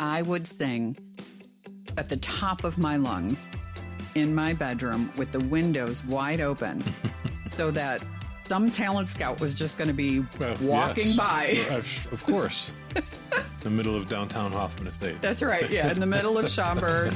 I would sing at the top of my lungs in my bedroom with the windows wide open so that some talent scout was just going to be walking by. Of course. The middle of downtown Hoffman Estate. That's right. Yeah, in the middle of Schaumburg.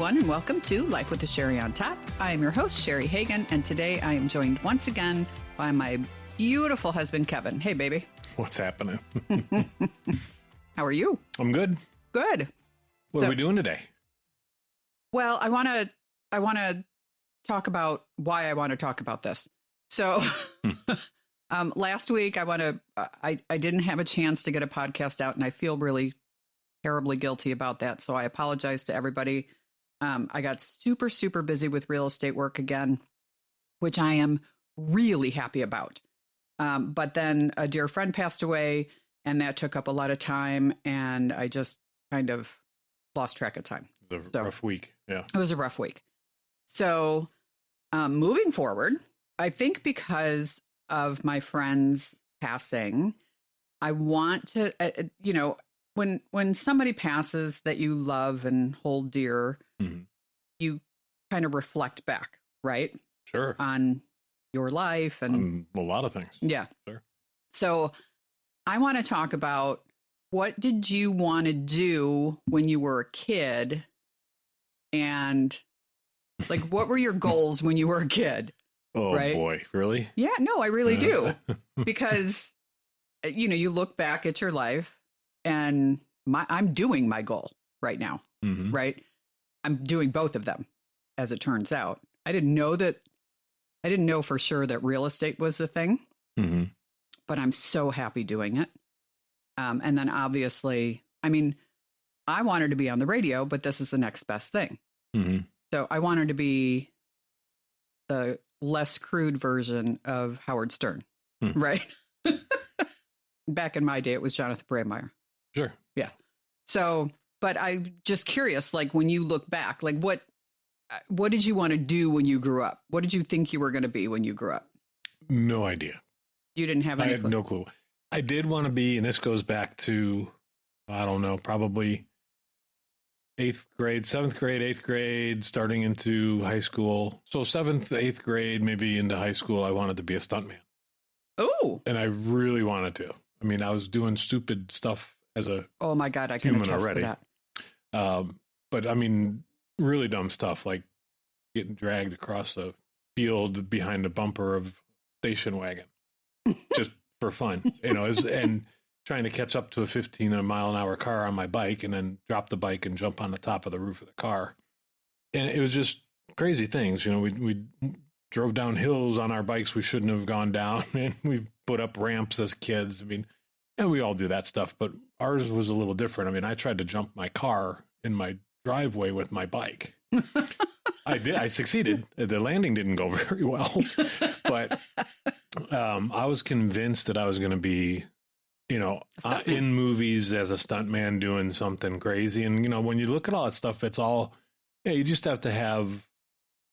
And welcome to Life with the Cheri on Top. I am your host, Cheri Hagan, and today I am joined once again by my beautiful husband, Kevin. Hey, baby. What's happening? How are you? I'm good. Good. What are we doing today? Well, I want to talk about why I want to talk about this. So last week, I didn't have a chance to get a podcast out, and I feel really terribly guilty about that. So I apologize to everybody. I got super, super busy with real estate work again, which I am really happy about. But then a dear friend passed away, and that took up a lot of time, and I just kind of lost track of time. It was a rough week. Yeah. It was a rough week. So moving forward, I think because of my friend's passing, I want to, when somebody passes that you love and hold dear, mm-hmm. you kind of reflect back, right? Sure. On your life and a lot of things. Yeah. Sure. So I want to talk about, what did you want to do when you were a kid? And like, what were your goals when you were a kid? Oh, right? Boy. Really? Yeah, no, I really do. Because, you look back at your life, and I'm doing my goal right now, mm-hmm. right? I'm doing both of them, as it turns out. I didn't know for sure that real estate was the thing, mm-hmm. but I'm so happy doing it. And then obviously, I wanted to be on the radio, but this is the next best thing. Mm-hmm. So I wanted to be the less crude version of Howard Stern, right? Back in my day, it was Jonathan Brandmeier. Sure. Yeah. So, but I'm just curious, like, when you look back, like, what did you want to do when you grew up? What did you think you were going to be when you grew up? No idea. You didn't have any clue? I had no clue. I did want to be, and this goes back to, I don't know, probably 7th grade, 8th grade, starting into high school. So 7th, 8th grade, maybe into high school, I wanted to be a stuntman. Oh. And I really wanted to. I was doing stupid stuff as a oh my God, I can attest already. to that. But really dumb stuff, like getting dragged across a field behind a bumper of a station wagon, just for fun, and trying to catch up to a 15-mile-an-hour car on my bike, and then drop the bike and jump on the top of the roof of the car. And it was just crazy things. We drove down hills on our bikes we shouldn't have gone down, and we put up ramps as kids. And we all do that stuff, but ours was a little different. I tried to jump my car in my driveway with my bike. I did. I succeeded. The landing didn't go very well, but I was convinced that I was going to be, in movies as a stuntman doing something crazy. And, when you look at all that stuff, it's all, you just have to have,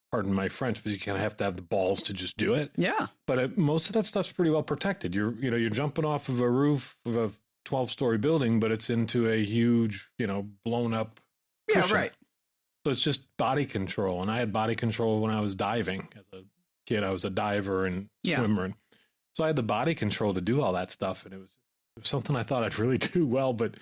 pardon my French, but you kind of have to have the balls to just do it. Yeah. But most of that stuff's pretty well protected. You're jumping off of a roof of a 12-story building, but it's into a huge, blown up cushion. Yeah, right. So it's just body control. And I had body control when I was diving. As a kid, I was a diver and swimmer. And so I had the body control to do all that stuff. And it was something I thought I'd really do well. But,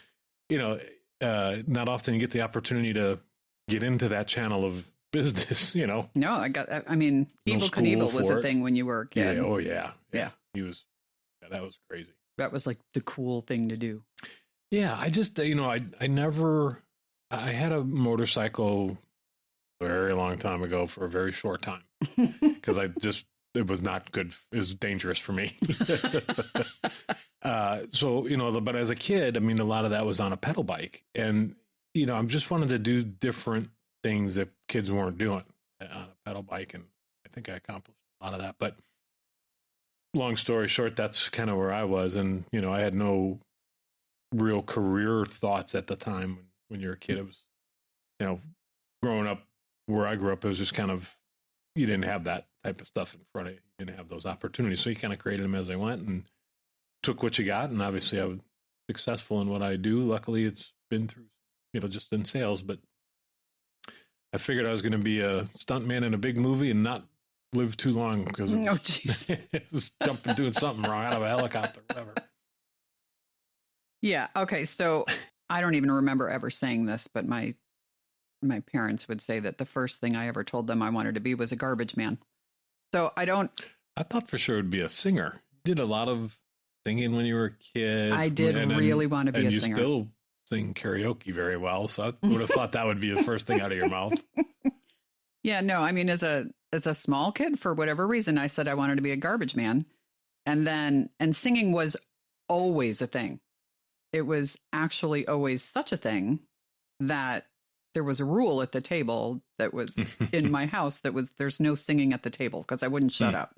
not often you get the opportunity to get into that channel of business, No, Evel Knievel was a thing when you were a kid. Yeah, oh yeah. Yeah. That was crazy. That was like the cool thing to do. Yeah, I just, I had a motorcycle a very long time ago for a very short time because it was not good. It was dangerous for me. But as a kid, a lot of that was on a pedal bike, and, I just wanted to do different things that kids weren't doing on a pedal bike. And I think I accomplished a lot of that, but long story short, that's kind of where I was. And, I had no real career thoughts at the time when you're a kid. It was, growing up where I grew up, it was just kind of, you didn't have that type of stuff in front of you. You didn't have those opportunities. So you kind of created them as I went and took what you got. And obviously I was successful in what I do. Luckily it's been through, just in sales, but I figured I was going to be a stuntman in a big movie and not live too long because just jumping, doing something wrong out of a helicopter, whatever. Yeah. Okay. So I don't even remember ever saying this, but my parents would say that the first thing I ever told them I wanted to be was a garbage man. So I thought for sure it would be a singer. You did a lot of singing when you were a kid. I did really want to be a singer. And you still sing karaoke very well. So I would have thought that would be the first thing out of your mouth. Yeah, no, I mean, as a small kid, for whatever reason, I said I wanted to be a garbage man. And singing was always a thing. It was actually always such a thing that there was a rule at the table that was in my house there's no singing at the table because I wouldn't shut up.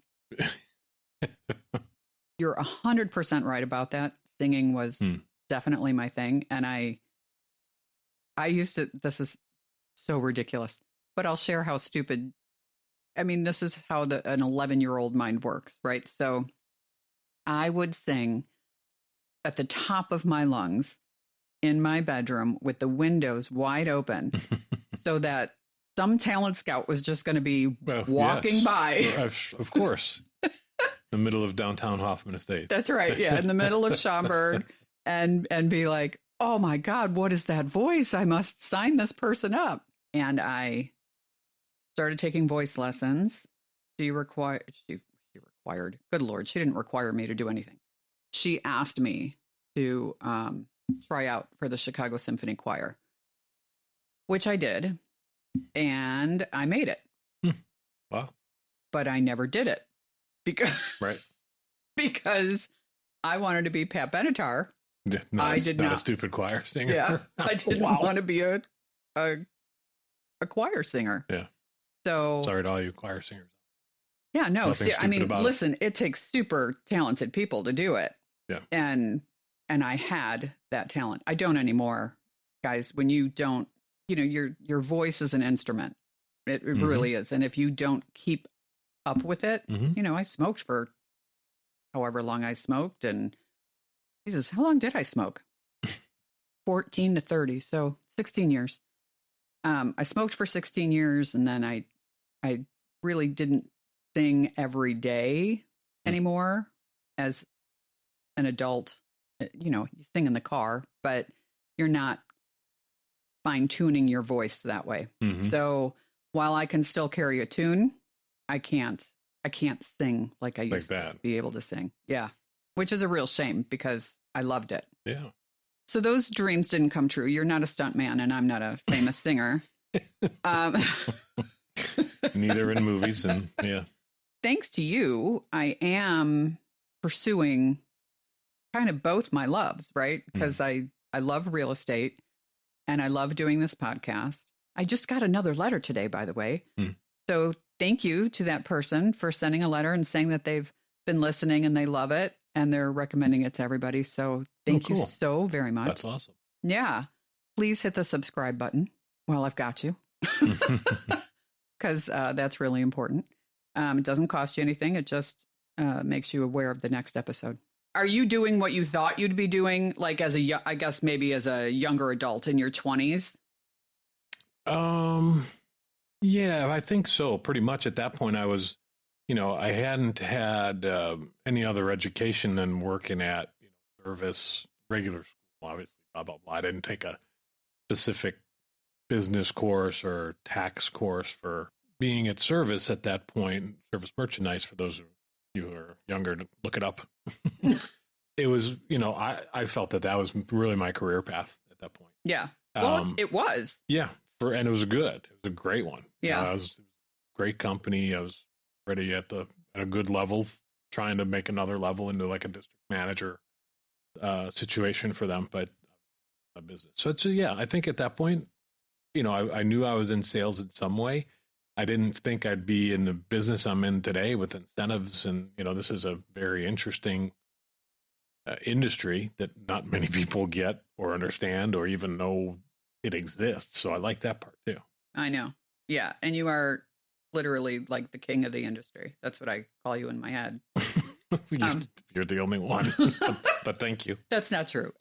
You're 100% right about that. Singing was definitely my thing. And I used to, this is so ridiculous, but I'll share how stupid, I mean, this is how an 11-year-old mind works, right? So I would sing at the top of my lungs in my bedroom with the windows wide open so that some talent scout was just going to be walking by. Of course. The middle of downtown Hoffman Estates. That's right. Yeah. In the middle of Schaumburg and be like, oh my God, what is that voice? I must sign this person up. And I started taking voice lessons. She required, good Lord, she didn't require me to do anything. She asked me to try out for the Chicago Symphony Choir, which I did. And I made it. Wow. But I never did it because I wanted to be Pat Benatar. Not a stupid choir singer. Yeah. I didn't want to be a choir singer. Yeah. So sorry to all you choir singers. Yeah, no. Listen, it takes super talented people to do it. Yeah. And I had that talent. I don't anymore, guys. When you don't, your voice is an instrument. It really is. And if you don't keep up with it, I smoked for however long I smoked. And Jesus, how long did I smoke? 14 to 30. So 16 years. I smoked for 16 years. And then I really didn't sing every day anymore as an adult. You sing in the car, but you're not fine tuning your voice that way. So while I can still carry a tune, I can't sing like I used to be able to sing. Yeah. Which is a real shame because I loved it. Yeah. So those dreams didn't come true. You're not a stunt man and I'm not a famous singer. Neither in movies. And yeah. Thanks to you, I am pursuing kind of both my loves, right? Because I love real estate and I love doing this podcast. I just got another letter today, by the way. So thank you to that person for sending a letter and saying that they've been listening and they love it and they're recommending it to everybody. So thank you so very much. That's awesome. Yeah. Please hit the subscribe button while I've got you, because that's really important. It doesn't cost you anything. It just makes you aware of the next episode. Are you doing what you thought you'd be doing, like I guess maybe as a younger adult in your 20s? Yeah, I think so. Pretty much at that point, I was, I hadn't had any other education than working at service, regular school, obviously, blah, blah, blah. I didn't take a specific business course or tax course for being at service at that point. Service merchandise, for those of you who are younger, to look it up. It was, I felt that was really my career path at that point. Yeah. Well, it was. Yeah. And it was good. It was a great one. Yeah. It was a great company. I was already at a good level, trying to make another level into like a district manager situation for them, but a business. So I think at that point, I knew I was in sales in some way. I didn't think I'd be in the business I'm in today with incentives. And, this is a very interesting industry that not many people get or understand or even know it exists. So I like that part too. I know. Yeah. And you are literally like the king of the industry. That's what I call you in my head. You're the only one, but thank you. That's not true.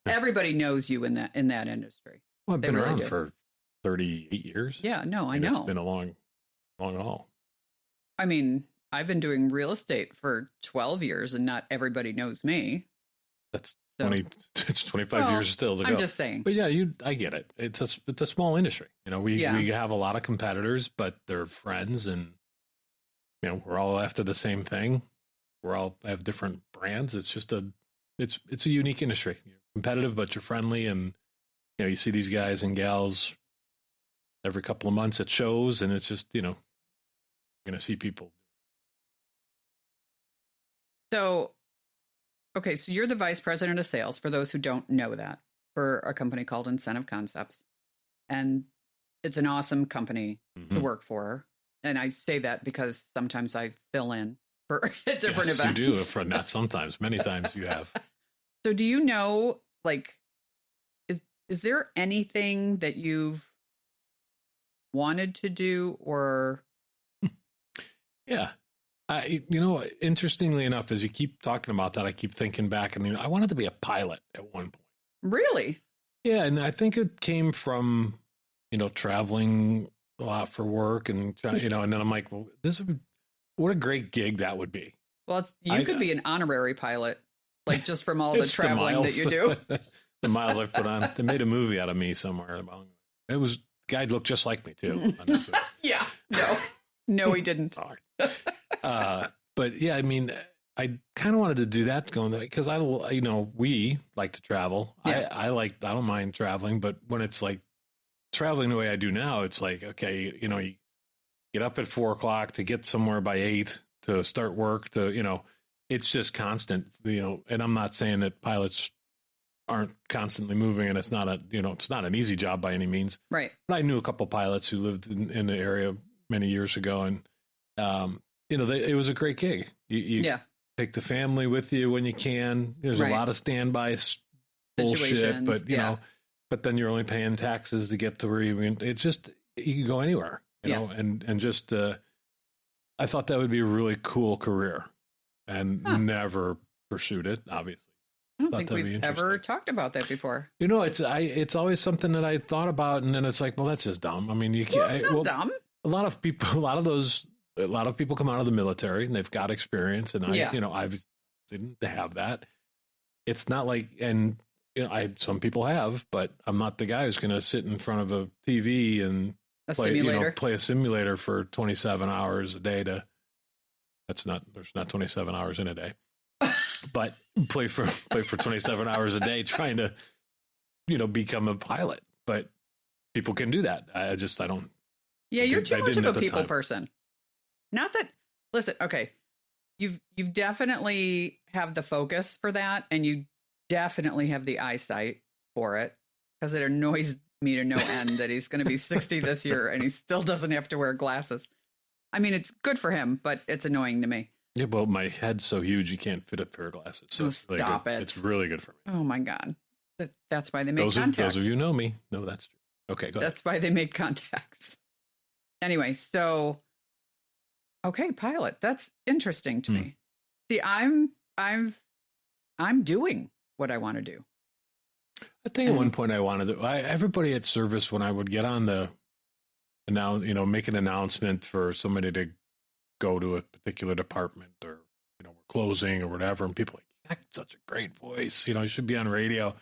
Everybody knows you in that industry. Well, I've been around for 38 years. Yeah, no, I know. It's been a long haul. I mean, I've been doing real estate for 12 years and not everybody knows me. That's 20, it's 25 years still to go. I'm just saying. But yeah, I get it. It's a small industry. We have a lot of competitors, but they're friends, and we're all after the same thing. We're all have different brands. It's just it's a unique industry. You're competitive, but you're friendly, and you see these guys and gals every couple of months at shows, and it's just you're going to see people. So, okay, so you're the vice president of sales, for those who don't know that, for a company called Incentive Concepts, and it's an awesome company to work for. And I say that because sometimes I fill in for different events. You do, for not sometimes, many times you have. So do you know, like, is there anything that you've wanted to do or? Yeah. Interestingly enough, as you keep talking about that, I keep thinking back, and I wanted to be a pilot at one point. Really? Yeah. And I think it came from, traveling a lot for work and, and then I'm like, well, what a great gig that would be. Well, you could be an honorary pilot, like just from all the traveling that you do. The miles I've put on. They made a movie out of me somewhere. It was, the guy looked just like me too. Yeah. No, he didn't. But yeah, I mean, I kind of wanted to do that because we like to travel. Yeah. I don't mind traveling, but when it's like traveling the way I do now, it's like, okay, you get up at 4:00 to get somewhere by 8 to start work it's just constant, and I'm not saying that pilots aren't constantly moving, and it's not an easy job by any means. Right. But I knew a couple pilots who lived in the area many years ago, and, it was a great gig. You take the family with you when you can. There's a lot of standby bullshit, but but then you're only paying taxes to get to where it's just, you can go anywhere, and just, I thought that would be a really cool career, and never pursued it, obviously. I don't think we've ever talked about that before. It's always something that I thought about, and then it's like, well, that's just dumb. I mean, you can't. It's not dumb. A lot of people come out of the military and they've got experience, and I didn't have that. It's not like, and some people have, but I'm not the guy who's going to sit in front of a TV and play a simulator for 27 hours a day. There's not 27 hours in a day, but play for 27 hours a day trying to, become a pilot. But people can do that. I don't. Yeah, you're too much of a people person. Not that. Listen, okay, you've definitely have the focus for that, and you definitely have the eyesight for it, because it annoys me to no end that he's going to be 60 this year and he still doesn't have to wear glasses. I mean, it's good for him, but it's annoying to me. Yeah, well, my head's so huge you can't fit a pair of glasses. So stop it. It's really good for me. Oh my God. That's why they make contacts. Those of you know me. No, that's true. Okay, go ahead. That's why they make contacts. Anyway, so okay, pilot. That's interesting to me. See, I'm doing what I want to do. I think at one point I wanted to. Everybody at service, when I would get on make an announcement for somebody to go to a particular department, or we're closing or whatever, and people are like, "That's such a great voice. You should be on radio."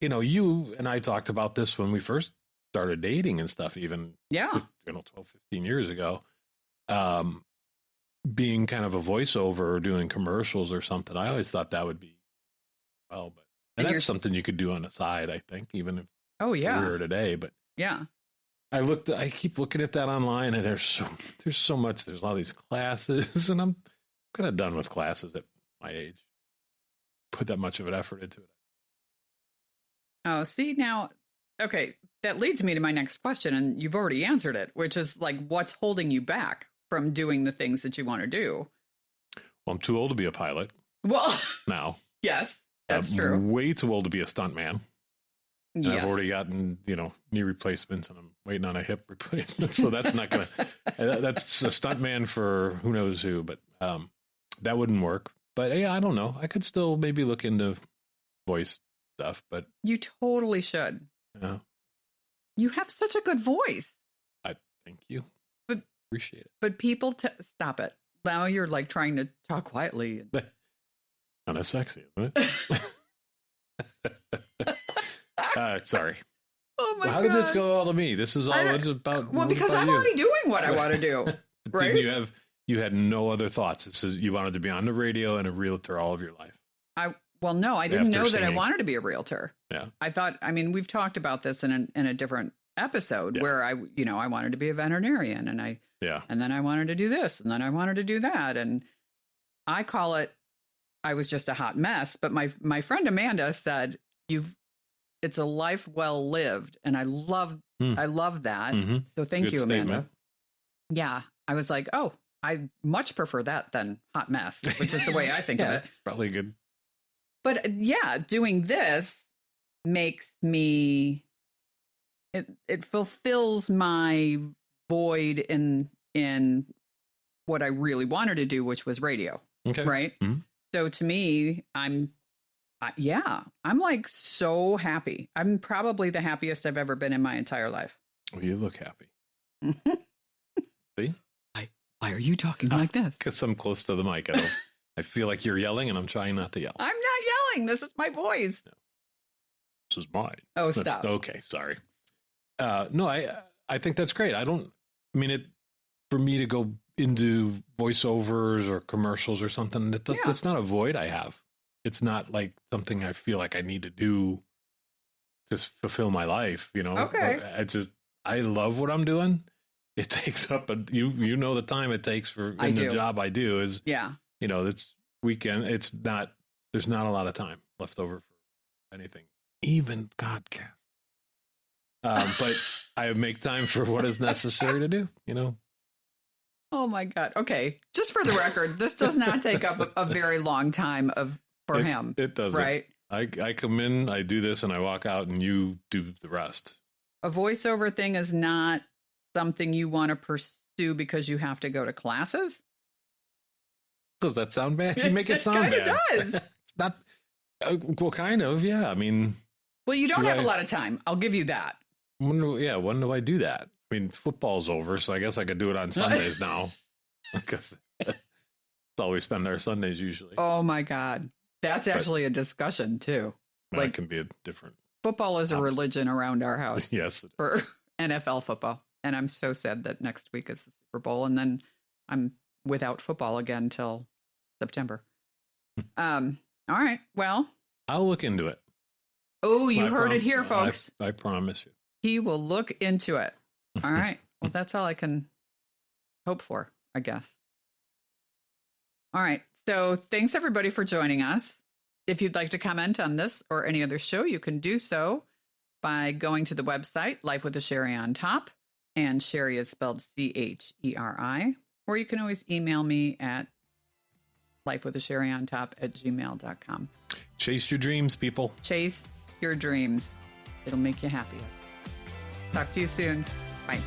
You and I talked about this when we first started dating and stuff, even 12, 15 years ago. Being kind of a voiceover or doing commercials or something, I always thought that would be and that's something you could do on the side, I think, even if we're today. But I keep looking at that online, and there's so much. There's a lot of these classes, and I'm kind of done with classes at my age. Put that much of an effort into it. Oh, see now, okay, that leads me to my next question, and you've already answered it, which is like, what's holding you back from doing the things that you want to do? Well, I'm too old to be a pilot. Well, now, yes, that's true. Way too old to be a stuntman. And I've already gotten, knee replacements, and I'm waiting on a hip replacement. So that's not going to, that's a stuntman for who knows who, but that wouldn't work. But yeah, I don't know. I could still maybe look into voice stuff, but. You totally should. Yeah. You have such a good voice. I thank you. But appreciate it. But people, stop it. Now you're like trying to talk quietly. Kind of sexy, isn't it? Sorry. Oh my God. How did this go all to me? This is all it's about. Well, because I'm already doing what I want to do. Right? You had no other thoughts. This is, you wanted to be on the radio and a realtor all of your life. Well, no, I didn't know that I wanted to be a realtor. Yeah. I thought, we've talked about this in a different episode where I wanted to be a veterinarian and then I wanted to do this and then I wanted to do that. And I call it, I was just a hot mess. But my friend Amanda said, it's a life well lived. And I love that. Mm-hmm. So thank you, Amanda. Statement. Yeah. I was like, oh, I much prefer that than hot mess, which is the way I think of it. It's probably good. But yeah, doing this makes me, it fulfills my void in what I really wanted to do, which was radio. Okay. Right. Mm-hmm. So to me, I'm like so happy. I'm probably the happiest I've ever been in my entire life. Well, you look happy. See? Why are you talking like this? Because I'm close to the mic. I feel like you're yelling and I'm trying not to yell. I'm not yelling. This is my voice. No. This is mine. Oh, stop. Okay. Sorry. No, I think that's great. For me to go into voiceovers or commercials or something, that's not a void I have. It's not like something I feel like I need to do to fulfill my life, Okay. I love what I'm doing. It takes up you know the time it takes the job I do is it's weekend. There's not a lot of time left over for anything, even podcast. But I make time for what is necessary to do, Oh my God. Okay. Just for the record, this does not take up a very long time for him. It doesn't. Right. I come in, I do this, and I walk out, and you do the rest. A voiceover thing is not something you want to pursue because you have to go to classes. Does that sound bad? You make it sound bad. It does. It's not. Well, kind of. Yeah. Well, you don't have a lot of time. I'll give you that. When do I do that? Football's over, so I guess I could do it on Sundays now. Because that's all we spend our Sundays usually. Oh my God. That's actually a discussion too. It can be a different. Football is a religion around our house. Yes. For NFL football. And I'm so sad that next week is the Super Bowl. And then I'm without football again till September. All right. Well, I'll look into it. Oh, you heard it here, folks. I promise you. He will look into it. All right. Well, that's all I can hope for, I guess. All right. So thanks everybody for joining us. If you'd like to comment on this or any other show, you can do so by going to the website, Life with a Cheri on Top, and Cheri is spelled Cheri, or you can always email me at lifewithacheriontop@gmail.com. Chase your dreams, people. Chase your dreams. It'll make you happier. Talk to you soon. Bye.